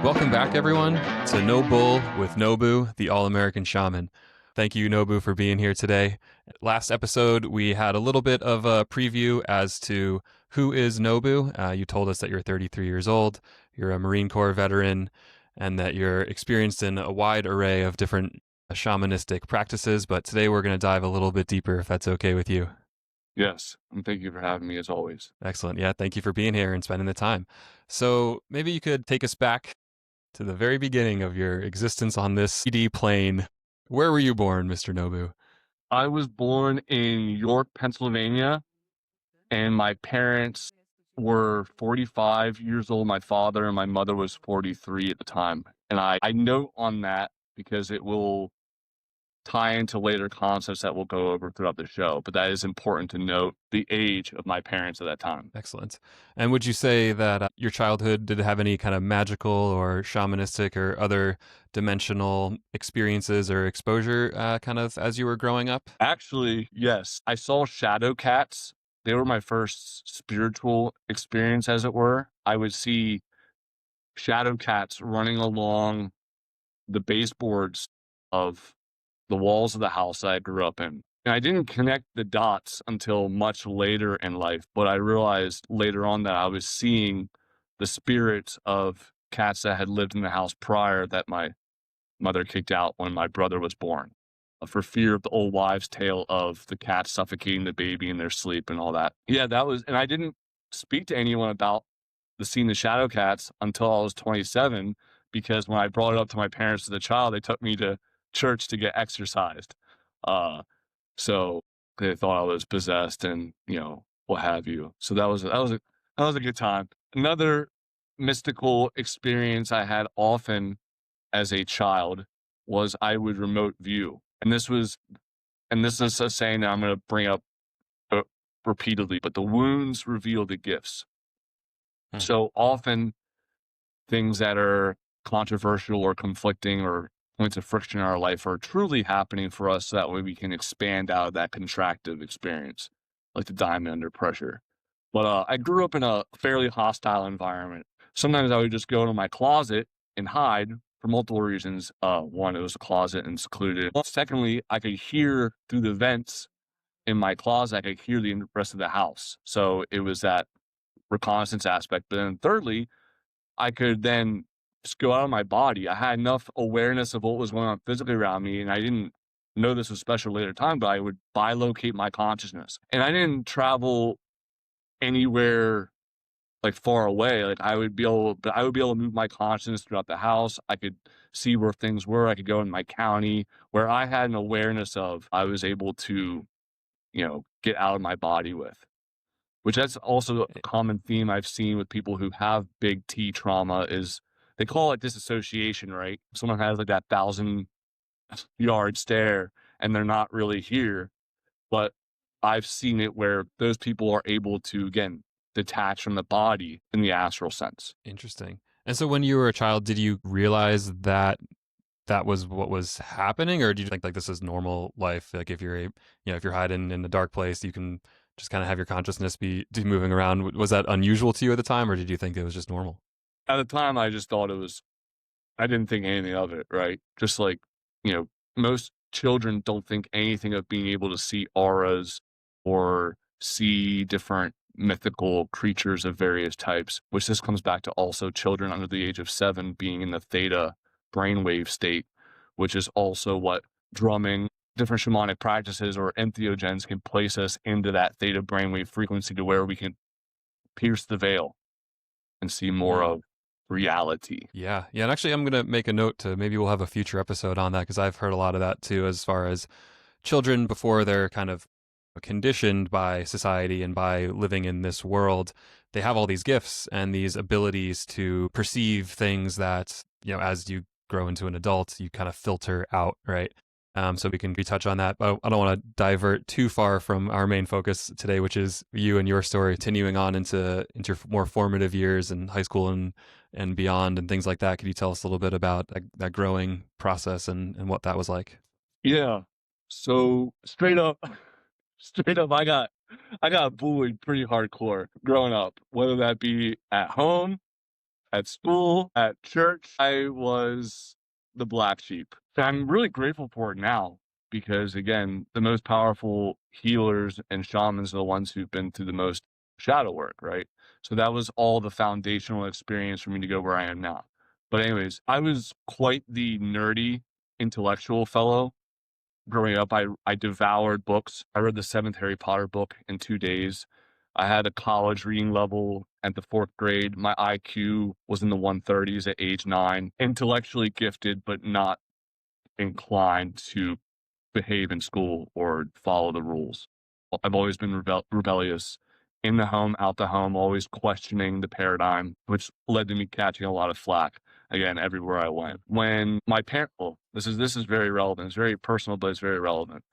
Welcome back, everyone, to No Bull with Nobu, the All-American Shaman. Thank you, Nobu, for being here today. Last episode, we had a little bit of a preview as to who is Nobu. You told us that you're 33 years old, you're a Marine Corps veteran, and that you're experienced in a wide array of different shamanistic practices. But today, we're going to dive a little bit deeper, if that's okay with you. Yes, and thank you for having me as always. Excellent. Yeah, thank you for being here and spending the time. So maybe you could take us back to the very beginning of your existence on this CD plane. Where were you born, Mr. Nobu? I was born in York, Pennsylvania, and my parents were 45 years old. My father and my mother was 43 at the time. And I note on that because it will tie into later concepts that we'll go over throughout the show. But that is important to note the age of my parents at that time. Excellent. And would you say that your childhood did it have any kind of magical or shamanistic or other dimensional experiences or exposure kind of as you were growing up? Actually, yes. I saw shadow cats. They were my first spiritual experience, as it were. I would see shadow cats running along the baseboards of the walls of the house that I grew up in. And I didn't connect the dots until much later in life, but I realized later on that I was seeing the spirits of cats that had lived in the house prior that my mother kicked out when my brother was born, for fear of the old wives' tale of the cats suffocating the baby in their sleep and all that. Yeah, that was, and I didn't speak to anyone about seeing the shadow cats until I was 27, because when I brought it up to my parents as a child, they took me to church to get exorcised. So they thought I was possessed and, what have you. So that was a good time. Another mystical experience I had often as a child was I would remote view. And this is a saying that I'm going to bring up repeatedly, but the wounds reveal the gifts. Hmm. So often things that are controversial or conflicting or points of friction in our life are truly happening for us, so that way we can expand out of that contractive experience, like the diamond under pressure. But I grew up in a fairly hostile environment. Sometimes I would just go into my closet and hide for multiple reasons. One, it was a closet and secluded. Secondly, I could hear through the vents in my closet, I could hear the rest of the house. So it was that reconnaissance aspect. But then thirdly, I could then just go out of my body. I had enough awareness of what was going on physically around me, and I didn't know this was special later time, but I would bilocate my consciousness. And I didn't travel anywhere like far away. Like I would be able to move my consciousness throughout the house. I could see where things were. I could go in my county where I had an awareness of. I was able to, get out of my body with. Which that's also a common theme I've seen with people who have big T trauma is they call it disassociation, right? Someone has like that 1,000-yard stare and they're not really here. But I've seen it where those people are able to, again, detach from the body in the astral sense. Interesting. And so when you were a child, did you realize that that was what was happening, or do you think like this is normal life? Like if if you're hiding in a dark place, you can just kind of have your consciousness be moving around. Was that unusual to you at the time, or did you think it was just normal? At the time, I just thought I didn't think anything of it, right? Just like, most children don't think anything of being able to see auras or see different mythical creatures of various types, which this comes back to also children under the age of 7 being in the theta brainwave state, which is also what drumming, different shamanic practices or entheogens can place us into that theta brainwave frequency to where we can pierce the veil and see more of reality. Yeah. Yeah. And actually, I'm going to make a note to maybe we'll have a future episode on that because I've heard a lot of that too, as far as children before they're kind of conditioned by society and by living in this world. They have all these gifts and these abilities to perceive things that, as you grow into an adult, you kind of filter out, right? So we can retouch on that, but I don't want to divert too far from our main focus today, which is you and your story, continuing on into more formative years in high school and beyond and things like that. Could you tell us a little bit about that growing process and what that was like? Yeah. So straight up, I got bullied pretty hardcore growing up, whether that be at home, At school, at church, I was the black sheep. And I'm really grateful for it now because, again, the most powerful healers and shamans are the ones who've been through the most shadow work, right? So that was all the foundational experience for me to go where I am now. But anyways, I was quite the nerdy intellectual fellow. Growing up, I devoured books. I read the 7th Harry Potter book in 2 days. I had a college reading level at the 4th grade. My IQ was in the 130s at age 9. Intellectually gifted, but not inclined to behave in school or follow the rules. I've always been rebellious in the home, out the home, always questioning the paradigm, which led to me catching a lot of flack again everywhere I went. When my parent, well, this is very relevant. It's very personal, but it's very relevant.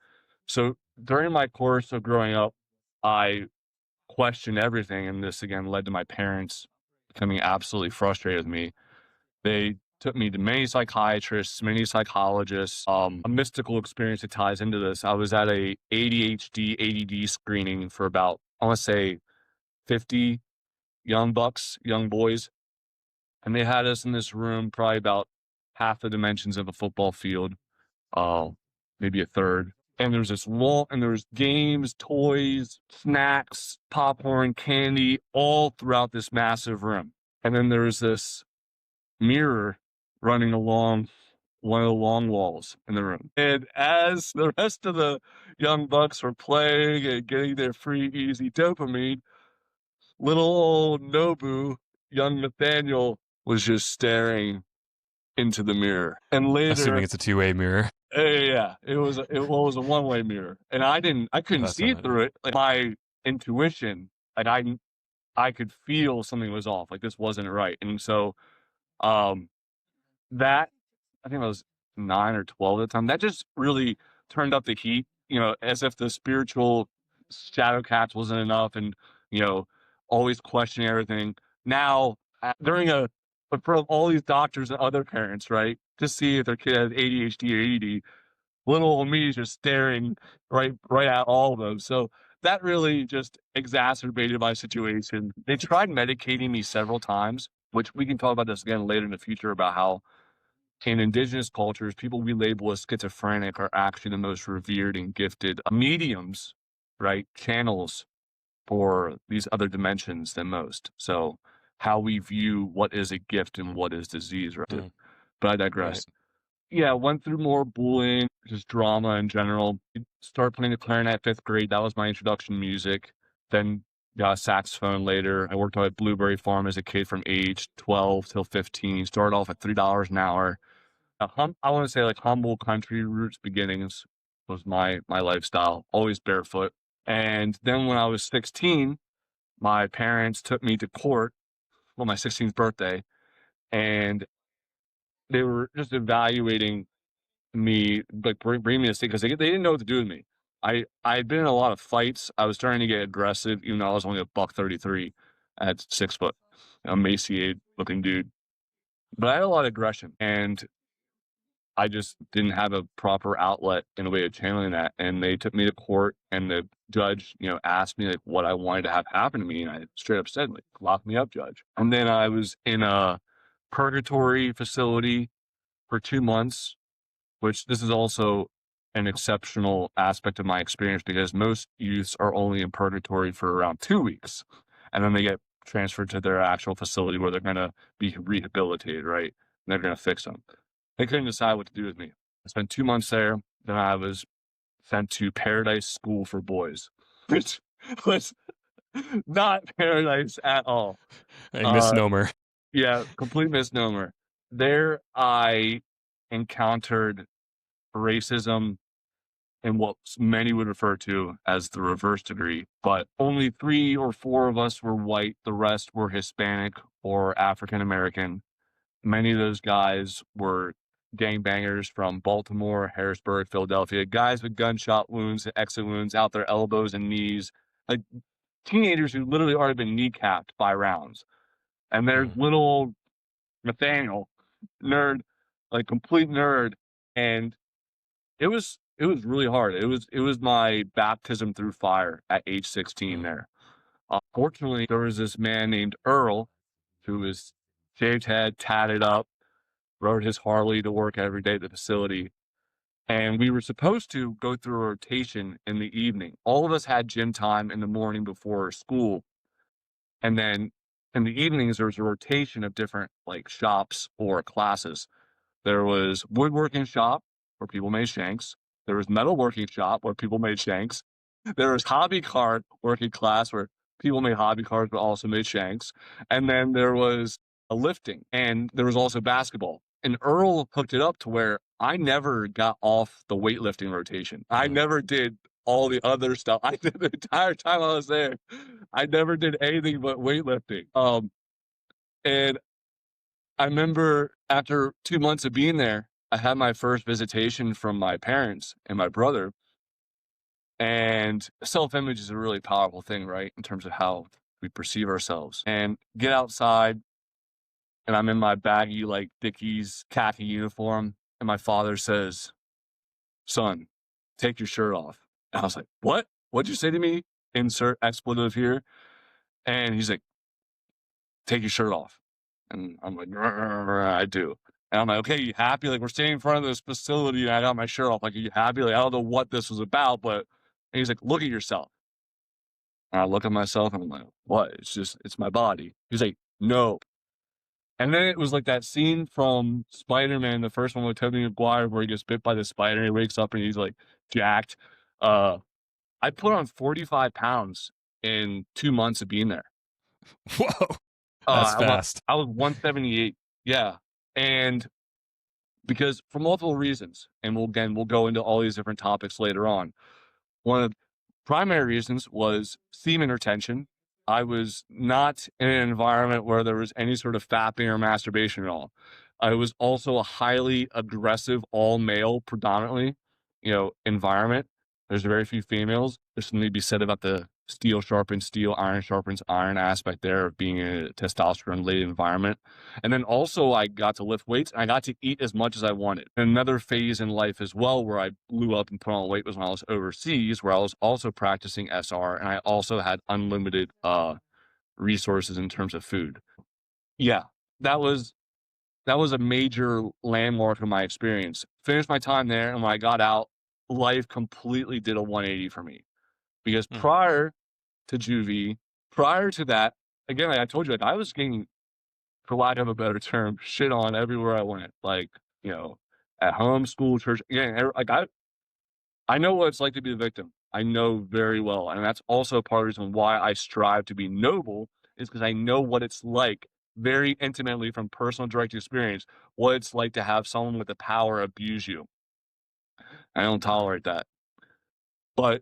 So during my course of growing up, I questioned everything, and this again led to my parents becoming absolutely frustrated with me. They took me to many psychiatrists, many psychologists. A mystical experience that ties into this. I was at a ADHD, ADD screening for about, I want to say 50 young bucks, young boys. And they had us in this room, probably about half the dimensions of a football field, uh, maybe a third. And there's this wall, and there's games, toys, snacks, popcorn, candy, all throughout this massive room. And then there's this mirror running along one of the long walls in the room. And as the rest of the young bucks were playing and getting their free, easy dopamine, little old Nobu, young Nathaniel, was just staring into the mirror. And Assuming later, it's a two-way mirror. yeah, it was a one-way mirror, and I couldn't That's see what through it. Like my intuition, like I could feel something was off. Like this wasn't right, and so um that I think I was 9 or 12 at the time. That just really turned up the heat, as if the spiritual shadow cats wasn't enough and, you know, always questioning everything. Now, during but for all these doctors and other parents, right, to see if their kid has ADHD or ADD, little old me is just staring right at all of them. So that really just exacerbated my situation. They tried medicating me several times, which we can talk about this again later in the future about how in indigenous cultures, people we label as schizophrenic are actually the most revered and gifted mediums, right? Channels for these other dimensions than most. So, how we view what is a gift and what is disease, right? Mm, But I right. digress. Yeah, went through more bullying, just drama in general. Started playing the clarinet 5th grade. That was my introduction to music. Then got a saxophone later. I worked at Blueberry Farm as a kid from age 12 till 15. Started off at $3 an hour. I want to say like humble country roots beginnings was my lifestyle. Always barefoot. And then when I was 16, my parents took me to court on my 16th birthday, and they were just evaluating me, like bring me to state because they didn't know what to do with me. I had been in a lot of fights. I was starting to get aggressive, even though I was only a buck 33 at 6 foot, emaciated looking dude. But I had a lot of aggression, and I just didn't have a proper outlet in a way of channeling that. And they took me to court, and the judge, asked me like what I wanted to have happen to me. And I straight up said, like, lock me up, judge. And then I was in a purgatory facility for 2 months, which this is also an exceptional aspect of my experience because most youths are only in purgatory for around 2 weeks. And then they get transferred to their actual facility where they're going to be rehabilitated, right? And they're going to fix them. They couldn't decide what to do with me. I spent 2 months there. Then I was sent to Paradise School for Boys, which was not paradise at all. A Uh, misnomer. yeah, complete misnomer. There I encountered racism in what many would refer to as the reverse degree, but only 3 or 4 of us were white. The rest were Hispanic or African American. Many of those guys were gangbangers from Baltimore, Harrisburg, Philadelphia, guys with gunshot wounds, exit wounds out their elbows and knees, like teenagers who literally already been kneecapped by rounds. And there's Mm, little old Nathaniel, nerd, like complete nerd. And it was really hard. It was my baptism through fire at age 16 mm, there. Fortunately, there was this man named Earl who was shaved head, tatted up, rode his Harley to work every day at the facility. And we were supposed to go through a rotation in the evening. All of us had gym time in the morning before school. And then in the evenings, there was a rotation of different like shops or classes. There was woodworking shop where people made shanks. There was metalworking shop where people made shanks. There was hobby card working class where people made hobby cards but also made shanks. And then there was a lifting and there was also basketball. And Earl hooked it up to where I never got off the weightlifting rotation. I Mm. never did all the other stuff. I did the entire time I was there. I never did anything but weightlifting. And I remember after 2 months of being there, I had my first visitation from my parents and my brother. And self-image is a really powerful thing, right? In terms of how we perceive ourselves. And get outside, and I'm in my baggy, like Dickies khaki uniform, and my father says, "Son, take your shirt off." And I was like, "What? What'd you say to me?" Insert expletive here. And he's like, "Take your shirt off." And I'm like, "I do." And I'm like, "Okay, you happy? Like, we're standing in front of this facility and I got my shirt off. Like, are you happy? Like, I don't know what this was about, but," and he's like, "Look at yourself." And I look at myself and I'm like, "What? It's my body." He's like, "No." And then it was like that scene from Spider-Man, the first one with Tobey Maguire, where he gets bit by the spider and he wakes up and he's like jacked. Uh, I put on 45 pounds in 2 months of being there. Whoa, that's I was fast. I was 178. Yeah. And because for multiple reasons, and we'll go into all these different topics later on. One of the primary reasons was semen retention. I was not in an environment where there was any sort of fapping or masturbation at all. I was also a highly aggressive, all male, predominantly, environment. There's very few females. There's something to be said about the steel sharpens steel, iron sharpens iron aspect there of being in a testosterone-laden environment. And then also I got to lift weights and I got to eat as much as I wanted. Another phase in life as well where I blew up and put on weight was when I was overseas, where I was also practicing SR and I also had unlimited resources in terms of food. Yeah, that was that was a major landmark of my experience. Finished my time there, and when I got out, life completely did a 180 for me. Because Mm. prior to juvie, prior to that, again, like I told you, like I was getting, for lack of a better term, shit on everywhere I went. Like, at home, school, church. Again, like I know what it's like to be the victim. I know very well, and that's also part of the reason why I strive to be noble, is because I know what it's like very intimately from personal direct experience, what it's like to have someone with the power abuse you. I don't tolerate that. But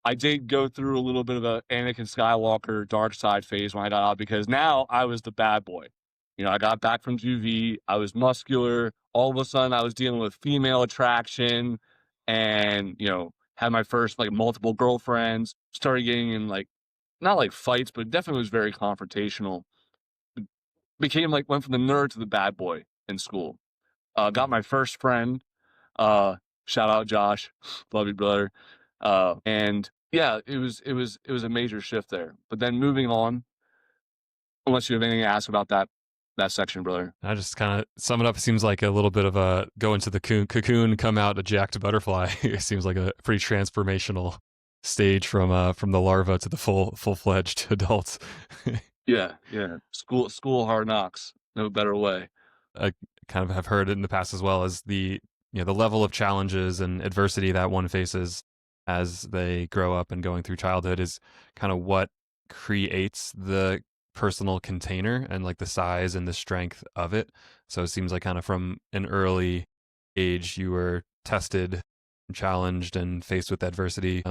I did go through a little bit of a Anakin Skywalker dark side phase when I got out because now I was the bad boy. I got back from juvie. I was muscular. All of a sudden, I was dealing with female attraction, and had my first like multiple girlfriends. Started getting in like not like fights, but definitely was very confrontational. Became like went from the nerd to the bad boy in school. Got Mm. my first friend. Uh, Shout out Josh, love you, brother. And yeah, it was a major shift there. But then moving on, unless you have anything to ask about that section, brother. I just kind of sum it up. It seems like a little bit of a go into the cocoon, come out a jacked butterfly. It seems like a pretty transformational stage from the larva to the full fledged adult. Yeah, yeah. School hard knocks. No better way. I kind of have heard in the past as well as the level of challenges and adversity that one faces as they grow up and going through childhood is kind of what creates the personal container and like the size and the strength of it. So it seems like kind of from an early age you were tested, challenged, and faced with adversity.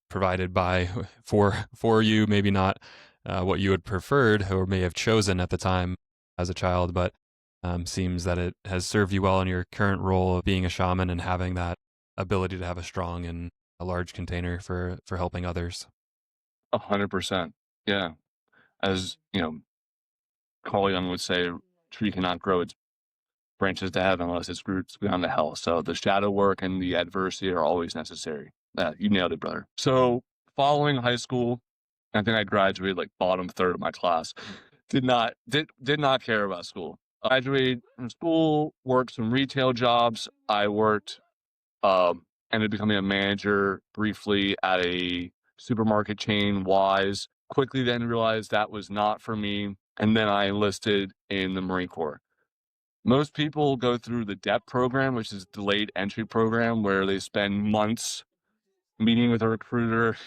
Provided by for you, maybe not what you had preferred or may have chosen at the time as a child, but seems that it has served you well in your current role of being a shaman and having that ability to have a strong and a large container for helping others. 100%. Yeah. As Carl Jung would say, tree cannot grow its branches to heaven unless its roots go down to hell. So the shadow work and the adversity are always necessary. You nailed it, brother. So following high school, I think I graduated like bottom third of my class. Did not care about school. I graduated from school, worked some retail jobs. I worked ended up becoming a manager briefly at a supermarket chain, Wise. Quickly then realized that was not for me, and then I enlisted in the Marine Corps. Most people go through the DEP program, which is delayed entry program, where they spend months meeting with a recruiter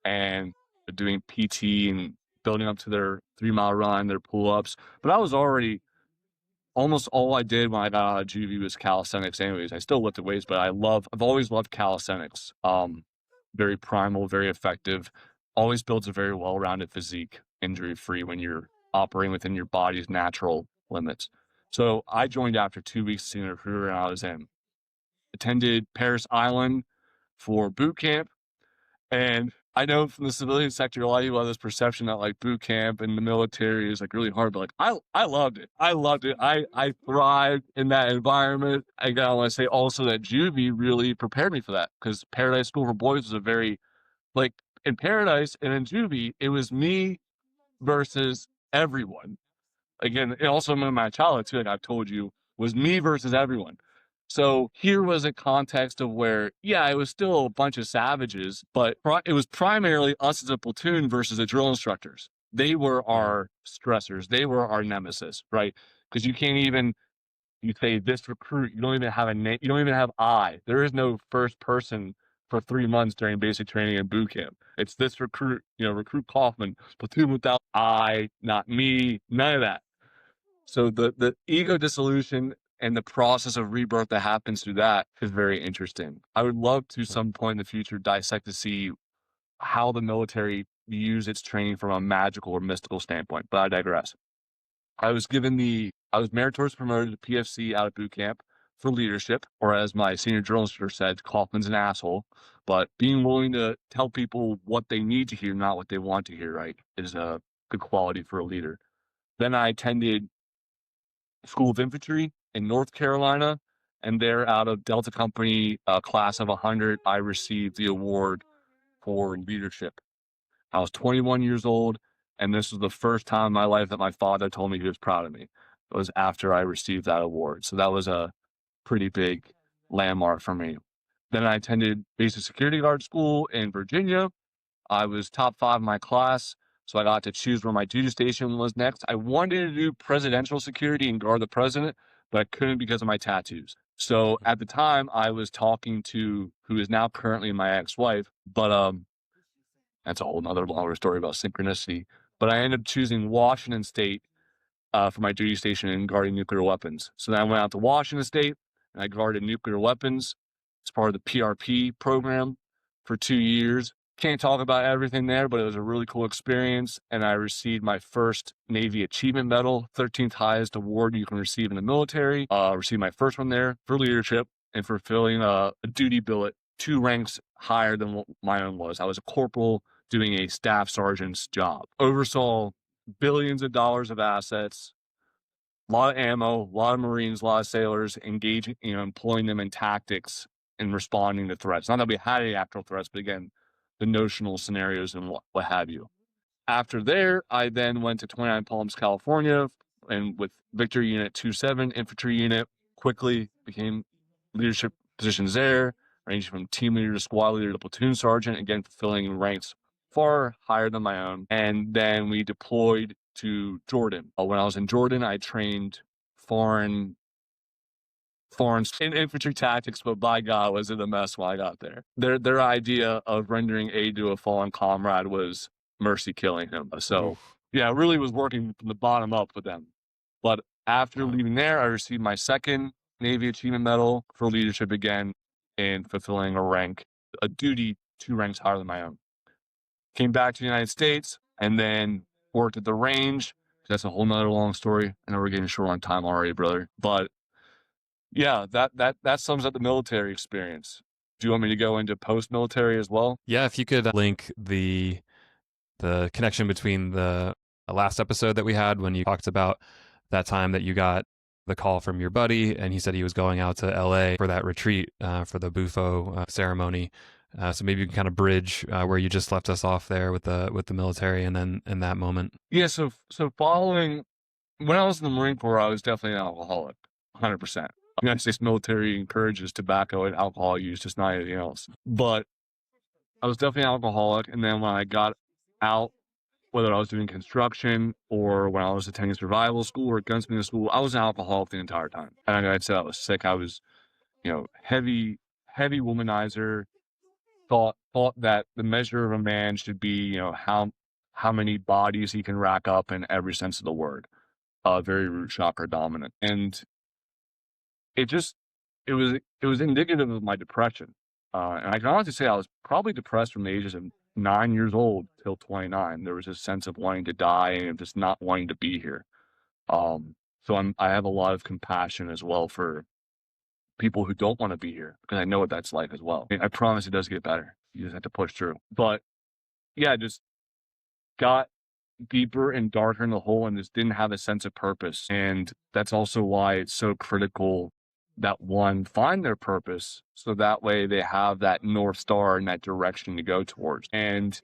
and doing PT and building up to their 3 mile run, their pull ups. But I was already almost all I did when I got out of juvie was calisthenics anyways. I still lifted weights, but I've always loved calisthenics. Very primal, very effective, always builds a very well-rounded physique, injury-free when you're operating within your body's natural limits. So I joined after 2 weeks as a recruiter, and I was in. Attended Paris Island for boot camp, and I know from the civilian sector, a lot of people have this perception that like boot camp and the military is like really hard, but like I loved it. I loved it. I thrived in that environment. I want to say also that juvie really prepared me for that, because Paradise School for Boys was a very like in Paradise and in juvie, it was me versus everyone. Again, and also in my childhood too, like I've told you, was me versus everyone. So here was a context of where, yeah, it was still a bunch of savages, but it was primarily us as a platoon versus the drill instructors. They were our stressors. They were our nemesis, right? Because you can't even, you say this recruit, you don't even have a name. You don't even have I. There is no first person for 3 months during basic training and boot camp. It's this recruit, recruit Kaufman, platoon without I, not me, none of that. So the ego dissolution and the process of rebirth that happens through that is very interesting. I would love to some point in the future dissect to see how the military views its training from a magical or mystical standpoint, but I digress. I was meritorious promoted to PFC out of boot camp for leadership, or as my senior drill instructor said, Kaufman's an asshole, but being willing to tell people what they need to hear, not what they want to hear, right, is a good quality for a leader. Then I attended School of Infantry in North Carolina, and there out of Delta Company, class of 100, I received the award for leadership. I was 21 years old, and this was the first time in my life that my father told me he was proud of me. It was after I received that award. So that was a pretty big landmark for me. Then I attended basic security guard school in Virginia. I was top 5 in my class, so I got to choose where my duty station was next. I wanted to do presidential security and guard the president, but I couldn't because of my tattoos. So at the time, I was talking to who is now currently my ex-wife, but that's a whole nother longer story about synchronicity. But I ended up choosing Washington State for my duty station in guarding nuclear weapons. So then I went out to Washington State and I guarded nuclear weapons as part of the PRP program for 2 years. Can't talk about everything there, but it was a really cool experience. And I received my first Navy Achievement Medal, 13th highest award you can receive in the military. Received my first one there for leadership and for filling a duty billet 2 ranks higher than what my own was. I was a corporal doing a staff sergeant's job. Oversaw billions of dollars of assets, a lot of ammo, a lot of Marines, a lot of sailors engaging, employing them in tactics and responding to threats. Not that we had any actual threats, but again, the notional scenarios and what have you. After there, I then went to 29 Palms, California, and with Victory Unit 27 Infantry Unit, quickly became leadership positions there, ranging from team leader to squad leader to platoon sergeant, again, fulfilling ranks far higher than my own. And then we deployed to Jordan. When I was in Jordan, I trained foreign in infantry tactics, but by God, was it a mess when I got there. Their idea of rendering aid to a fallen comrade was mercy killing him. So yeah, it really was working from the bottom up with them. But after leaving there, I received my second Navy Achievement Medal for leadership again in fulfilling a duty 2 ranks higher than my own. Came back to the United States and then worked at the range. That's a whole nother long story. I know we're getting short on time already, brother. But yeah, that sums up the military experience. Do you want me to go into post-military as well? Yeah, if you could link the connection between the last episode that we had when you talked about that time that you got the call from your buddy and he said he was going out to LA for that retreat for the Bufo ceremony. So maybe you can kind of bridge where you just left us off there with the military, and then in that moment. Yeah, so following when I was in the Marine Corps, I was definitely an alcoholic, 100%. The United States military encourages tobacco and alcohol use, just not anything else. But I was definitely an alcoholic, and then when I got out, whether I was doing construction or when I was attending survival school or gunsmithing school, I was an alcoholic the entire time. And like I said, I was sick. I was, heavy womanizer. Thought that the measure of a man should be, how many bodies he can rack up in every sense of the word. Very root chakra dominant, and it just it was indicative of my depression. And I can honestly say I was probably depressed from the ages of 9 years old till 29. There was a sense of wanting to die and just not wanting to be here. So I have a lot of compassion as well for people who don't want to be here because I know what that's like as well. I promise it does get better. You just have to push through. But yeah, just got deeper and darker in the hole and just didn't have a sense of purpose. And that's also why it's so critical that one find their purpose so that way they have that North Star and that direction to go towards. And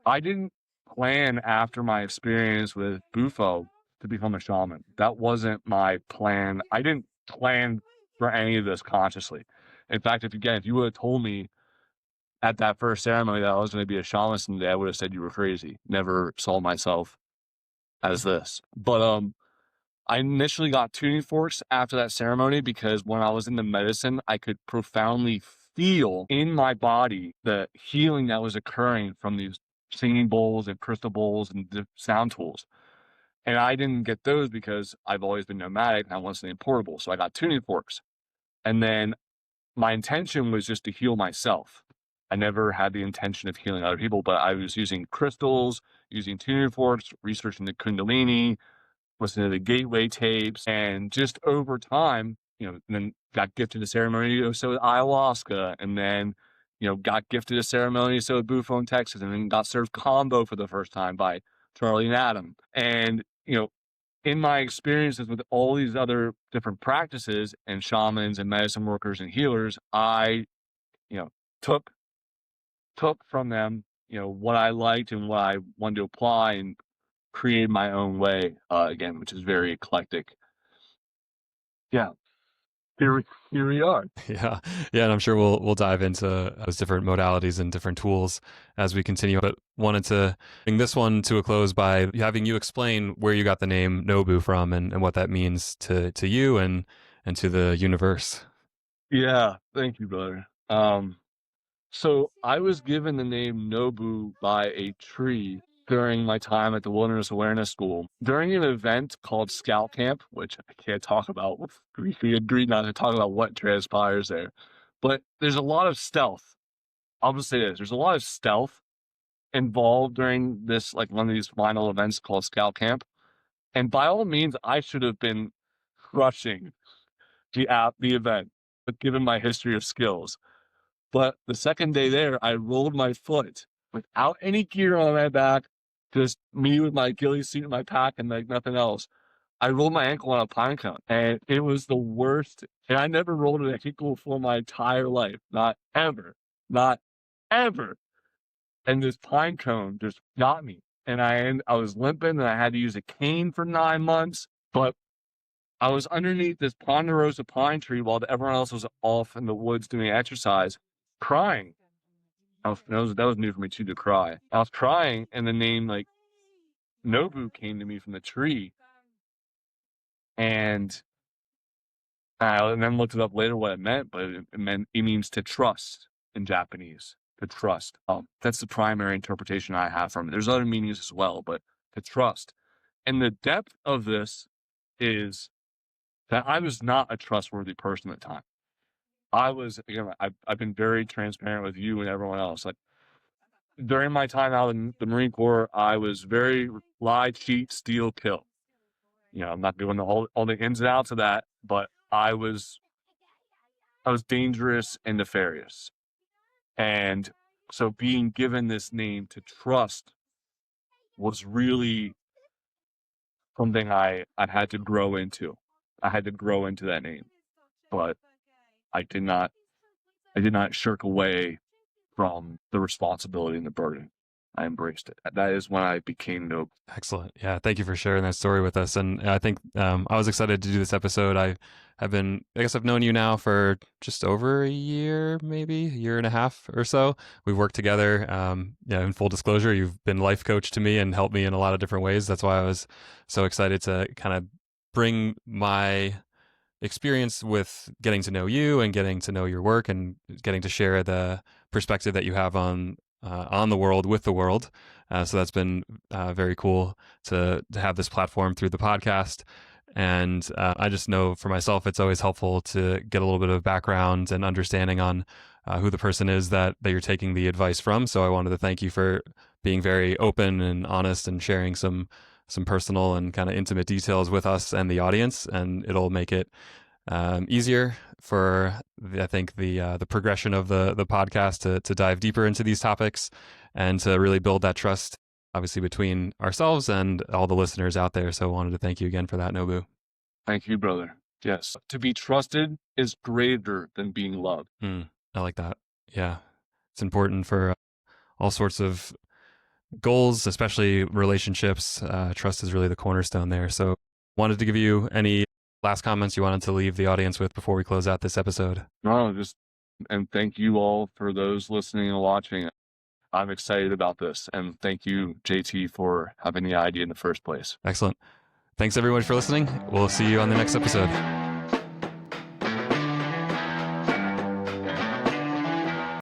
I didn't plan after my experience with Bufo to become a shaman. That wasn't my plan. I didn't plan for any of this consciously. In fact, if you would have told me at that first ceremony that I was going to be a shaman someday, I would have said you were crazy. Never saw myself as this. But I initially got tuning forks after that ceremony because when I was in the medicine, I could profoundly feel in my body the healing that was occurring from these singing bowls and crystal bowls and the sound tools. And I didn't get those because I've always been nomadic and I want something portable. So I got tuning forks. And then my intention was just to heal myself. I never had the intention of healing other people, but I was using crystals, using tuning forks, researching the Kundalini, listening to the Gateway tapes, and just over time, then got gifted a ceremony so with ayahuasca, and then, got gifted a ceremony so with Bufo in Texas, and then got served combo for the first time by Charlie and Adam. And, in my experiences with all these other different practices and shamans and medicine workers and healers, I, you know, took from them, what I liked and what I wanted to apply and create my own way, again, which is very eclectic. Yeah, here we are. Yeah, yeah, and I'm sure we'll dive into those different modalities and different tools as we continue. But wanted to bring this one to a close by having you explain where you got the name Nobu from and what that means to you and to the universe. Yeah, thank you, brother. So I was given the name Nobu by a tree during my time at the Wilderness Awareness School during an event called Scout Camp, which I can't talk about. We agreed not to talk about what transpires there, but there's a lot of stealth. I'll just say this: there's a lot of stealth involved during this, like one of these final events called Scout Camp. And by all means, I should have been crushing the event, but given my history of skills. But the second day there, I rolled my foot without any gear on my back, just me with my ghillie suit in my pack and like nothing else. I rolled my ankle on a pine cone, and it was the worst. And I never rolled an ankle for my entire life, not ever, not ever. And this pine cone just got me, and I was limping, and I had to use a cane for 9 months. But I was underneath this ponderosa pine tree while everyone else was off in the woods doing exercise, crying. That was new for me too, to cry. I was crying, and the name like Nobu came to me from the tree, and I then looked it up later what it meant, but it means to trust in Japanese. To trust. That's the primary interpretation I have from it. There's other meanings as well, but to trust. And the depth of this is that I was not a trustworthy person at the time. I was, again, I've been very transparent with you and everyone else. Like during my time out in the Marine Corps, I was very lie, cheat, steal, kill. I'm not doing all the ins and outs of that, but I was dangerous and nefarious. And so being given this name to trust was really something I had to grow into. I had to grow into that name, but I did not shirk away from the responsibility and the burden. I embraced it. That is when I became Nobu. Excellent. Yeah. Thank you for sharing that story with us. And I think I was excited to do this episode. I guess I've known you now for just over a year, maybe a year and a half or so. We've worked together. Yeah. In full disclosure, you've been life coach to me and helped me in a lot of different ways. That's why I was so excited to kind of bring my experience with getting to know you and getting to know your work and getting to share the perspective that you have on the world with the world. So that's been very cool to have this platform through the podcast. And I just know for myself, it's always helpful to get a little bit of background and understanding on who the person is that you're taking the advice from. So I wanted to thank you for being very open and honest and sharing some personal and kind of intimate details with us and the audience, and it'll make it easier for I think the progression of the podcast to dive deeper into these topics and to really build that trust, obviously between ourselves and all the listeners out there. So I wanted to thank you again for that, Nobu. Thank you, brother. Yes, to be trusted is greater than being loved. I like that. Yeah, it's important for all sorts of goals, especially relationships. Trust is really the cornerstone there. So wanted to give you any last comments you wanted to leave the audience with before we close out this episode. No, and thank you all for those listening and watching. I'm excited about this, and thank you, JT, for having the idea in the first place. Excellent. Thanks everyone for listening. We'll see you on the next episode.